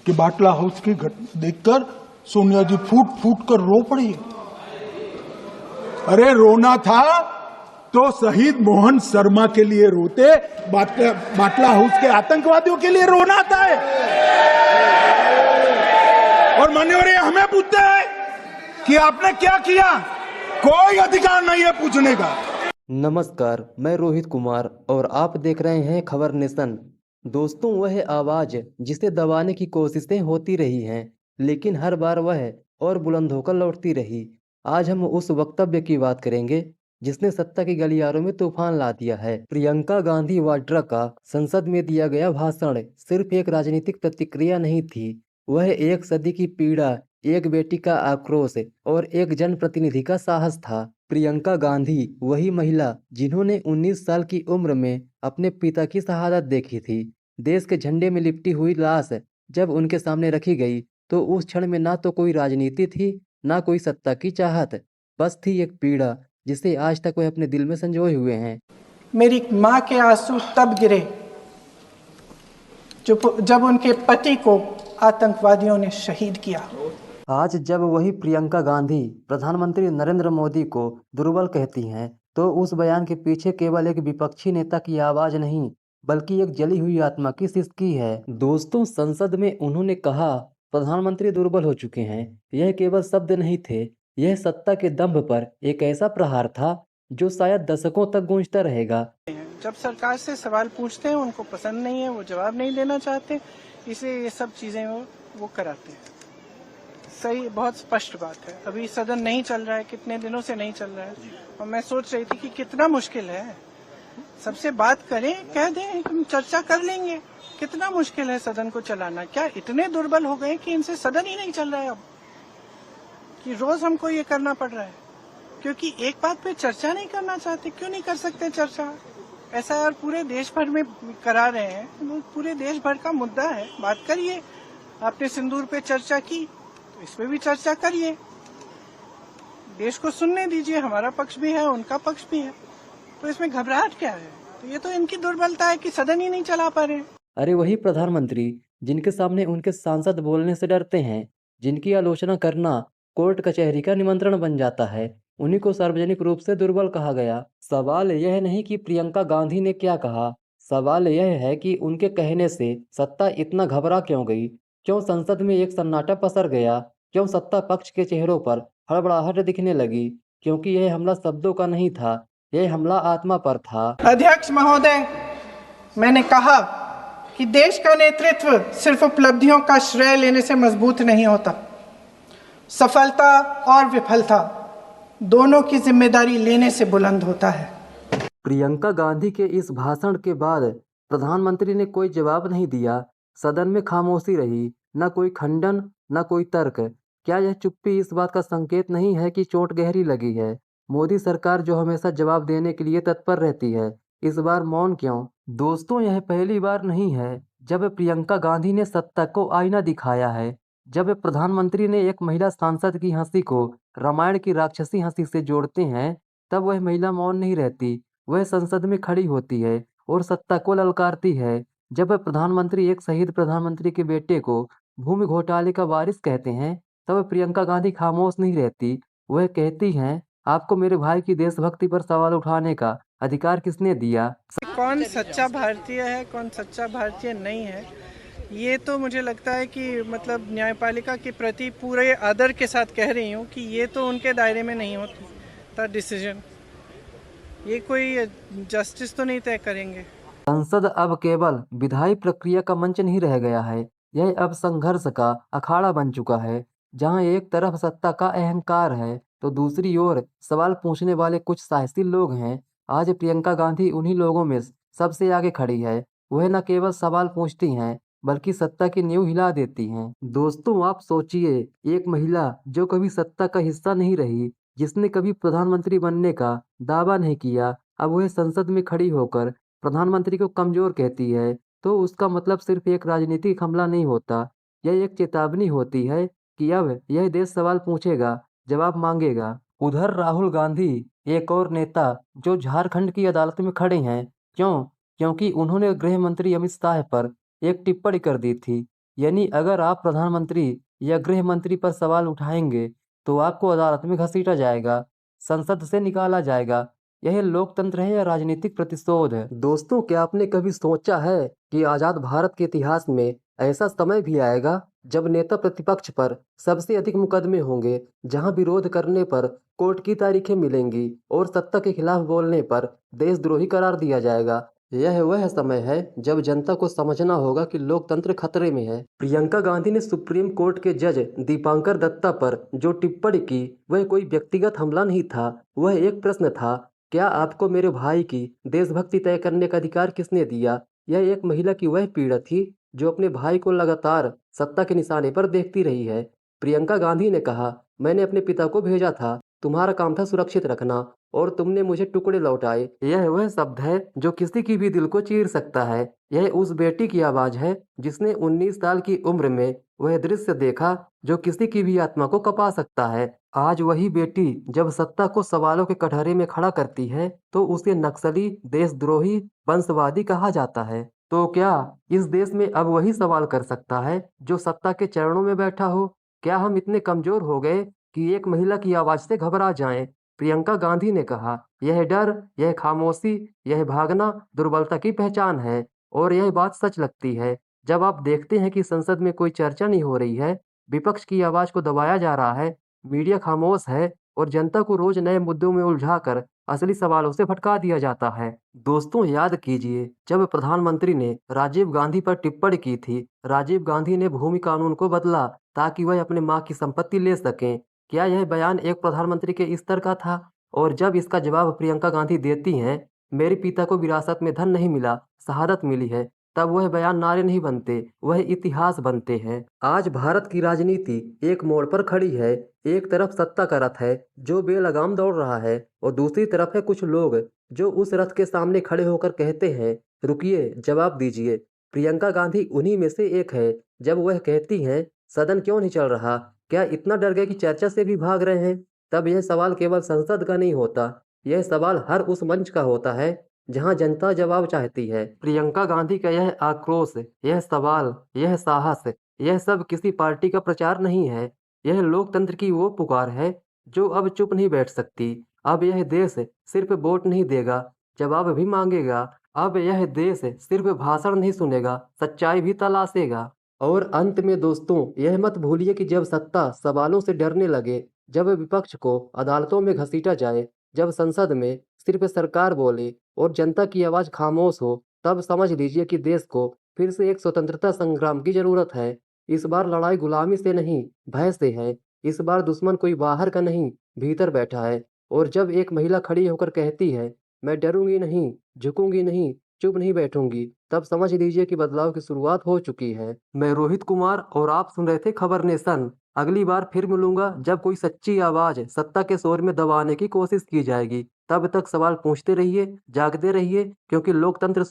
कि बाटला हाउस की घटना देखकर सोनिया जी फूट फूट कर रो पड़ी। अरे रोना था तो शहीद मोहन शर्मा के लिए रोते, बाटला हाउस के आतंकवादियों के लिए रोना आता है। और मान्यवर हमें पूछते हैं कि आपने क्या किया, कोई अधिकार नहीं है पूछने का। नमस्कार, मैं रोहित कुमार और आप देख रहे हैं खबर नेशन। दोस्तों, वह आवाज़ जिसे दबाने की कोशिशें होती रही हैं, लेकिन हर बार वह और बुलंद होकर लौटती रही। आज हम उस वक्तव्य की बात करेंगे जिसने सत्ता के गलियारों में तूफान ला दिया है। प्रियंका गांधी वाड्रा का संसद में दिया गया भाषण सिर्फ एक राजनीतिक प्रतिक्रिया नहीं थी, वह एक सदी की पीड़ा, एक बेटी का आक्रोश और एक जनप्रतिनिधि का साहस था। प्रियंका गांधी वही महिला जिन्होंने 19 साल की उम्र में अपने पिता की शहादत देखी थी। देश के झंडे में लिपटी हुई लाश जब उनके सामने रखी गई तो उस क्षण में ना तो कोई राजनीति थी, ना कोई सत्ता की चाहत, बस थी एक पीड़ा जिसे आज तक वह अपने दिल में संजोए हुए हैं। मेरी माँ के आंसू तब गिरे जब उनके पति को आतंकवादियों ने शहीद किया। आज जब वही प्रियंका गांधी प्रधानमंत्री नरेंद्र मोदी को दुर्बल कहती हैं, तो उस बयान के पीछे केवल एक विपक्षी नेता की आवाज नहीं, बल्कि एक जली हुई आत्मा की सिसकी है। दोस्तों, संसद में उन्होंने कहा, प्रधानमंत्री दुर्बल हो चुके हैं। यह केवल शब्द नहीं थे, यह सत्ता के दंभ पर एक ऐसा प्रहार था जो शायद दशकों तक गूंजता रहेगा। जब सरकार से सवाल पूछते हैं, उनको पसंद नहीं है, वो जवाब नहीं देना चाहते, इसलिए ये सब चीजें वो कराते हैं। सही, बहुत स्पष्ट बात है। अभी सदन नहीं चल रहा है, कितने दिनों से नहीं चल रहा है, और मैं सोच रही थी कि कितना मुश्किल है। सबसे बात करें, कह दें, हम चर्चा कर लेंगे। कितना मुश्किल है सदन को चलाना। क्या इतने दुर्बल हो गए कि इनसे सदन ही नहीं चल रहा है अब, कि रोज हमको ये करना पड़ रहा है क्योंकि एक बात पे चर्चा नहीं करना चाहते। क्यों नहीं कर सकते चर्चा? ऐसा यार पूरे देश भर में करा रहे हैं, पूरे देश भर का मुद्दा है, बात करिए। आपने सिंदूर पे चर्चा की, तो इस पे भी चर्चा करिए। देश को सुनने दीजिए, हमारा पक्ष भी है, उनका पक्ष भी है, तो इसमें घबराहट क्या है? तो ये तो इनकी दुर्बलता है कि सदन ही नहीं चला पा रहे। अरे वही प्रधानमंत्री जिनके सामने उनके सांसद बोलने से डरते हैं, जिनकी आलोचना करना कोर्ट कचहरी का निमंत्रण बन जाता है, उन्हीं को सार्वजनिक रूप से दुर्बल कहा गया। सवाल यह नहीं कि प्रियंका गांधी ने क्या कहा, सवाल यह है कि उनके कहने से सत्ता इतना घबरा क्यों गई, क्यों संसद में एक सन्नाटा पसर गया, क्यों सत्ता पक्ष के चेहरों पर हड़बड़ाहट दिखने लगी, क्योंकि यह हमला शब्दों का नहीं था, यह हमला आत्मा पर था। अध्यक्ष महोदय, मैंने कहा कि देश का नेतृत्व सिर्फ उपलब्धियों का श्रेय लेने से मजबूत नहीं होता। सफलता और विफलता दोनों की जिम्मेदारी लेने से बुलंद होता है। प्रियंका गांधी के इस भाषण के बाद प्रधानमंत्री ने कोई जवाब नहीं दिया। सदन में खामोशी रही, न कोई खंडन, न कोई तर्क। क्या यह चुप्पी इस बात का संकेत नहीं है कि चोट गहरी लगी है? मोदी सरकार जो हमेशा जवाब देने के लिए तत्पर रहती है, इस बार मौन क्यों? दोस्तों, यह पहली बार नहीं है जब प्रियंका गांधी ने सत्ता को आईना दिखाया है। जब प्रधानमंत्री ने एक महिला सांसद की हंसी को रामायण की राक्षसी हंसी से जोड़ते हैं, तब वह महिला मौन नहीं रहती, वह संसद में खड़ी होती है और सत्ता को ललकारती है। जब प्रधानमंत्री एक शहीद प्रधानमंत्री के बेटे को भूमि घोटाले का वारिस कहते हैं, तब प्रियंका गांधी खामोश नहीं रहती, वह कहती हैं, आपको मेरे भाई की देशभक्ति पर सवाल उठाने का अधिकार किसने दिया? कौन सच्चा भारतीय है, कौन सच्चा भारतीय नहीं है, ये तो मुझे लगता है कि मतलब न्यायपालिका के प्रति पूरे आदर के साथ कह रही हूँ कि ये तो उनके दायरे में नहीं होता डिसीजन। ये कोई जस्टिस तो नहीं तय करेंगे। संसद अब केवल विधायी प्रक्रिया का मंच नहीं रह गया है, यह अब संघर्ष का अखाड़ा बन चुका है, जहां एक तरफ सत्ता का अहंकार है तो दूसरी ओर सवाल पूछने वाले कुछ साहसी लोग हैं। आज प्रियंका गांधी उन्हीं लोगों में सबसे आगे खड़ी है। वह न केवल सवाल पूछती हैं, बल्कि सत्ता की नींव हिला देती हैं। दोस्तों, आप सोचिए, एक महिला जो कभी सत्ता का हिस्सा नहीं रही, जिसने कभी प्रधानमंत्री बनने का दावा नहीं किया, अब वह संसद में खड़ी होकर प्रधानमंत्री को कमजोर कहती है, तो उसका मतलब सिर्फ एक राजनीतिक हमला नहीं होता, यह एक चेतावनी होती है कि अब यह देश सवाल पूछेगा, जवाब मांगेगा। उधर राहुल गांधी, एक और नेता जो झारखंड की अदालत में खड़े हैं। क्यों? क्योंकि उन्होंने गृह मंत्री अमित शाह पर एक टिप्पणी कर दी थी। यानी अगर आप प्रधानमंत्री या गृह मंत्री पर सवाल उठाएंगे तो आपको अदालत में घसीटा जाएगा, संसद से निकाला जाएगा। यह लोकतंत्र है या राजनीतिक प्रतिशोध है? दोस्तों, क्या आपने कभी सोचा है कि आजाद भारत के इतिहास में ऐसा समय भी आएगा जब नेता प्रतिपक्ष पर सबसे अधिक मुकदमे होंगे, जहां विरोध करने पर कोर्ट की तारीखें मिलेंगी और सत्ता के खिलाफ बोलने पर देशद्रोही करार दिया जाएगा। यह वह समय है जब जनता को समझना होगा कि लोकतंत्र खतरे में है। प्रियंका गांधी ने सुप्रीम कोर्ट के जज दीपांकर दत्ता पर जो टिप्पणी की वह कोई व्यक्तिगत हमला नहीं था, वह एक प्रश्न था। क्या आपको मेरे भाई की देशभक्ति तय करने का अधिकार किसने दिया? यह एक महिला की वह पीड़ा थी जो अपने भाई को लगातार सत्ता के निशाने पर देखती रही है। प्रियंका गांधी ने कहा, मैंने अपने पिता को भेजा था, तुम्हारा काम था सुरक्षित रखना और तुमने मुझे टुकड़े लौटाए। यह वह शब्द है जो किसी की भी दिल को चीर सकता है। यह उस बेटी की आवाज है जिसने 19 साल की उम्र में वह दृश्य देखा जो किसी की भी आत्मा को कपा सकता है। आज वही बेटी जब सत्ता को सवालों के कटघरे में खड़ा करती है तो उसे नक्सली, देशद्रोही, वंशवादी कहा जाता है। तो क्या इस देश में अब वही सवाल कर सकता है जो सत्ता के चरणों में बैठा हो? क्या हम इतने कमजोर हो गए कि एक महिला की आवाज से घबरा जाएं? प्रियंका गांधी ने कहा, यह डर, यह खामोशी, यह भागना दुर्बलता की पहचान है। और यह बात सच लगती है जब आप देखते हैं कि संसद में कोई चर्चा नहीं हो रही है, विपक्ष की आवाज को दबाया जा रहा है, मीडिया खामोश है और जनता को रोज नए मुद्दों में उलझाकर असली सवालों से भटका दिया जाता है। दोस्तों, याद कीजिए जब प्रधानमंत्री ने राजीव गांधी पर टिप्पणी की थी, राजीव गांधी ने भूमि कानून को बदला ताकि वह अपने मां की संपत्ति ले सकें। क्या यह बयान एक प्रधानमंत्री के स्तर का था? और जब इसका जवाब प्रियंका गांधी देती हैं, मेरे पिता को विरासत में धन नहीं मिला, शहादत मिली है, तब वह बयान नारे नहीं बनते, वह इतिहास बनते हैं। आज भारत की राजनीति एक मोड़ पर खड़ी है। एक तरफ सत्ता का रथ है जो बेलगाम दौड़ रहा है और दूसरी तरफ है कुछ लोग जो उस रथ के सामने खड़े होकर कहते हैं, रुकिए, जवाब दीजिए। प्रियंका गांधी उन्हीं में से एक है। जब वह कहती हैं, सदन क्यों नहीं चल रहा, क्या इतना डर गए कि चर्चा से भी भाग रहे हैं, तब यह सवाल केवल संसद का नहीं होता, यह सवाल हर उस मंच का होता है जहां जनता जवाब चाहती है। प्रियंका गांधी का यह आक्रोश, यह सवाल, यह साहस, यह सब किसी पार्टी का प्रचार नहीं है। यह लोकतंत्र की वो पुकार है जो अब चुप नहीं बैठ सकती। अब यह देश सिर्फ वोट नहीं देगा, जवाब भी मांगेगा। अब यह देश सिर्फ भाषण नहीं सुनेगा, सच्चाई भी तलाशेगा। और अंत में दोस्तों, यह मत भूलिए कि जब सत्ता सवालों से डरने लगे, जब विपक्ष को अदालतों में घसीटा जाए, जब संसद में सिर्फ सरकार बोले और जनता की आवाज खामोश हो, तब समझ लीजिए कि देश को फिर से एक स्वतंत्रता संग्राम की जरूरत है। इस बार लड़ाई गुलामी से नहीं, भय से है। इस बार दुश्मन कोई बाहर का नहीं, भीतर बैठा है। और जब एक महिला खड़ी होकर कहती है, मैं डरूंगी नहीं, झुकूंगी नहीं, चुप नहीं बैठूंगी, तब समझ लीजिए कि बदलाव की शुरुआत हो चुकी है। मैं रोहित कुमार और आप सुन रहे थे खबर नेशन। अगली बार फिर मिलूंगा जब कोई सच्ची आवाज सत्ता के शोर में दबाने की कोशिश की जाएगी। तब तक सवाल पूछते रहिए, जागते रहिए, क्योंकि लोकतंत्र